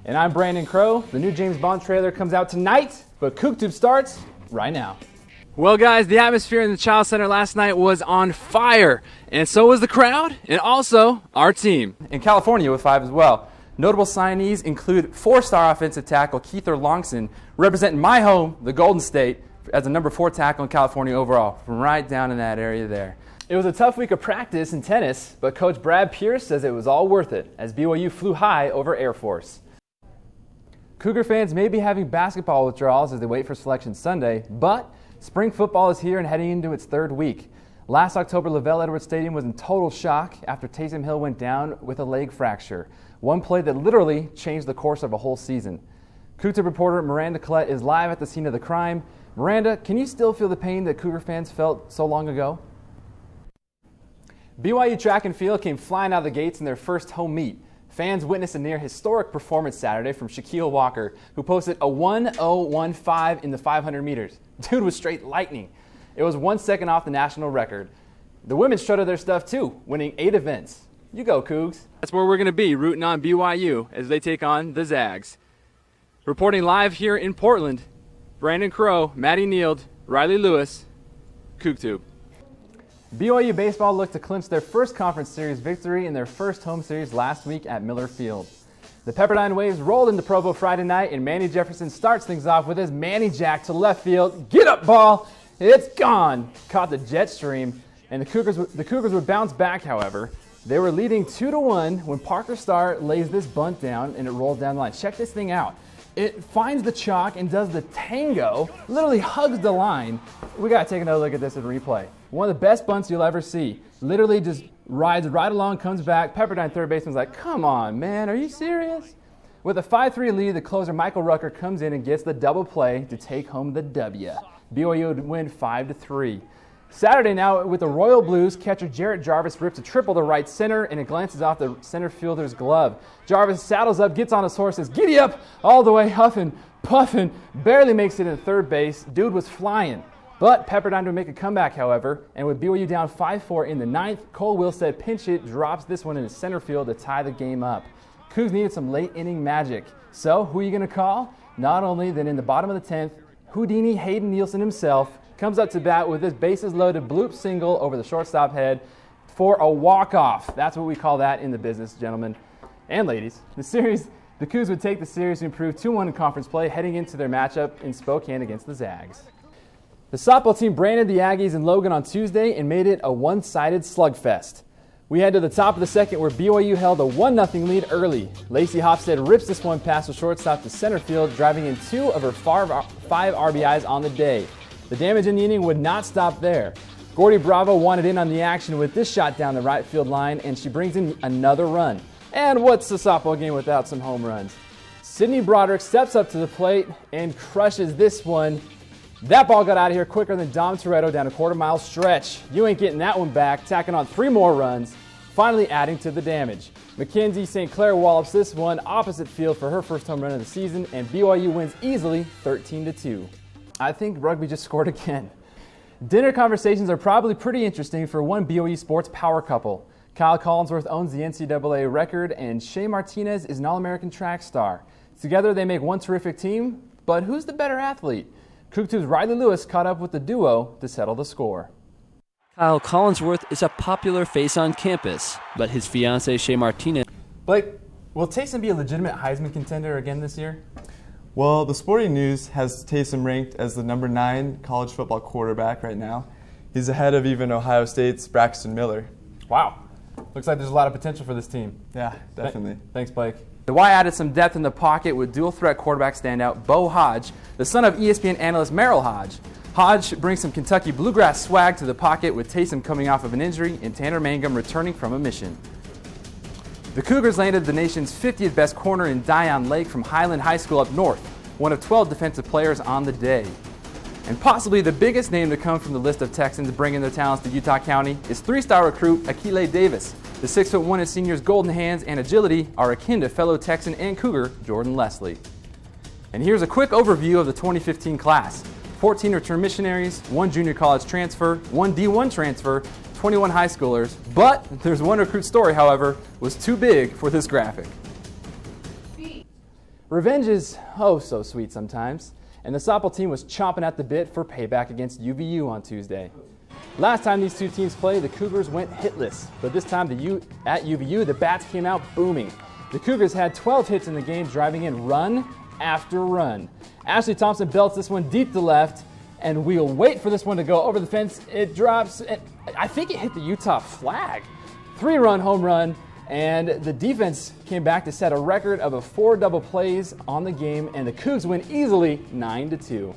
And I'm Brandon Crow. The new James Bond trailer comes out tonight, but COOUTUBE starts right now. Well, guys, the atmosphere in the Child Center last night was on fire, and so was the crowd, and also our team. In California with 5 as well. Notable signees include 4-star offensive tackle Keither Longson, representing my home, the Golden State, as a number 4 tackle in California overall, from right down in that area there. It was a tough week of practice in tennis, but Coach Brad Pierce says it was all worth it, as BYU flew high over Air Force. Cougar fans may be having basketball withdrawals as they wait for Selection Sunday, but spring football is here and heading into its 3rd week. Last October, Lavelle Edwards Stadium was in total shock after Taysom Hill went down with a leg fracture, one play that literally changed the course of a whole season. COOUTUBE reporter Miranda Collette is live at the scene of the crime. Miranda, can you still feel the pain that Cougar fans felt so long ago? BYU track and field came flying out of the gates in their first home meet. Fans witnessed a near historic performance Saturday from Shaquille Walker, who posted a 1:015 in the 500 meters. Dude was straight lightning. It was 1 second off the national record. The women strutted their stuff too, winning 8 events. You go, Cougs. That's where we're going to be, rooting on BYU as they take on the Zags. Reporting live here in Portland, Brandon Crow, Maddie Neild, Riley Lewis, COOUTUBE. BYU baseball looked to clinch their first conference series victory in their first home series last week at Miller Field. The Pepperdine Waves rolled into Provo Friday night, and Manny Jefferson starts things off with his Manny Jack to left field. Get up, ball! It's gone! Caught the jet stream, and the Cougars would bounce back, however. They were leading 2-1 when Parker Starr lays this bunt down, and it rolls down the line. Check this thing out. It finds the chalk and does the tango, literally hugs the line. We got to take another look at this in replay. One of the best bunts you'll ever see. Literally just rides right along, comes back. Pepperdine third baseman's like, come on, man, are you serious? With a 5-3 lead, the closer Michael Rucker comes in and gets the double play to take home the W. BYU would win 5-3. Saturday now, with the Royal Blues, catcher Jarrett Jarvis rips a triple to right center, and it glances off the center fielder's glove. Jarvis saddles up, gets on his horse, says, giddy up, all the way, huffing, puffing, barely makes it in third base. Dude was flying. But Pepperdine would make a comeback, however, and with BYU down 5-4 in the 9th, Cole Wilstead pinch hit drops this one into center field to tie the game up. Cougs needed some late inning magic. So, who are you going to call? Not only then in the bottom of the 10th, Houdini Hayden Nielsen himself comes up to bat with this bases-loaded bloop single over the shortstop head for a walk-off. That's what we call that in the business, gentlemen and ladies. The Cougs would take the series to improve 2-1 in conference play, heading into their matchup in Spokane against the Zags. The softball team branded the Aggies in Logan on Tuesday and made it a one-sided SLUG-FEST. We head to the top of the second where BYU held a 1-0 lead early. Lacey Hofstad rips this one past the shortstop to center field, driving in 2 of her 5 RBIs on the day. The damage in the inning would not stop there. Gordy Bravo wanted in on the action with this shot down the right field line, and she brings in another run. And what's the softball game without some home runs? Sydney Broderick steps up to the plate and crushes this one. That ball got out of here quicker than Dom Toretto down a quarter-mile stretch. You ain't getting that one back, tacking on 3 more runs, finally adding to the damage. Mackenzie St. Clair wallops this one opposite field for her first home run of the season, and BYU wins easily 13-2. I think rugby just scored again. Dinner conversations are probably pretty interesting for one BYU sports power couple. Kyle Collinsworth owns the NCAA record, and Shea Martinez is an All-American track star. Together they make one terrific team, but who's the better athlete? COOUTUBE's Riley Lewis caught up with the duo to settle the score. Kyle Collinsworth is a popular face on campus, but his fiancée Shea Martinez... Blake, will Taysom be a legitimate Heisman contender again this year? Well, the Sporting News has Taysom ranked as the number 9 college football quarterback right now. He's ahead of even Ohio State's Braxton Miller. Wow. Looks like there's a lot of potential for this team. Yeah, definitely. Thanks, Blake. The Y added some depth in the pocket with dual-threat quarterback standout Bo Hodge, the son of ESPN analyst Merrill Hodge. Hodge brings some Kentucky bluegrass swag to the pocket with Taysom coming off of an injury and Tanner Mangum returning from a mission. The Cougars landed the nation's 50th best corner in Dion Lake from Highland High School up north, one of 12 defensive players on the day. And possibly the biggest name to come from the list of Texans bringing their talents to Utah County is 3-star recruit Akile Davis. The 6'1" senior's golden hands and agility are akin to fellow Texan and Cougar Jordan Leslie. And here's a quick overview of the 2015 class. 14 return missionaries, 1 junior college transfer, 1 D1 transfer, 21 high schoolers. But there's one recruit story, however, was too big for this graphic. Revenge is oh so sweet sometimes, and the softball team was chomping at the bit for payback against UVU on Tuesday. Last time these two teams played, the Cougars went hitless, but this time at UVU, the bats came out booming. The Cougars had 12 hits in the game, driving in run after run. Ashley Thompson belts this one deep to left, and we'll wait for this one to go over the fence. It drops, and I think it hit the Utah flag. 3-run home run, and the defense came back to set a record of 4 double plays on the game, and the Cougs win easily 9-2.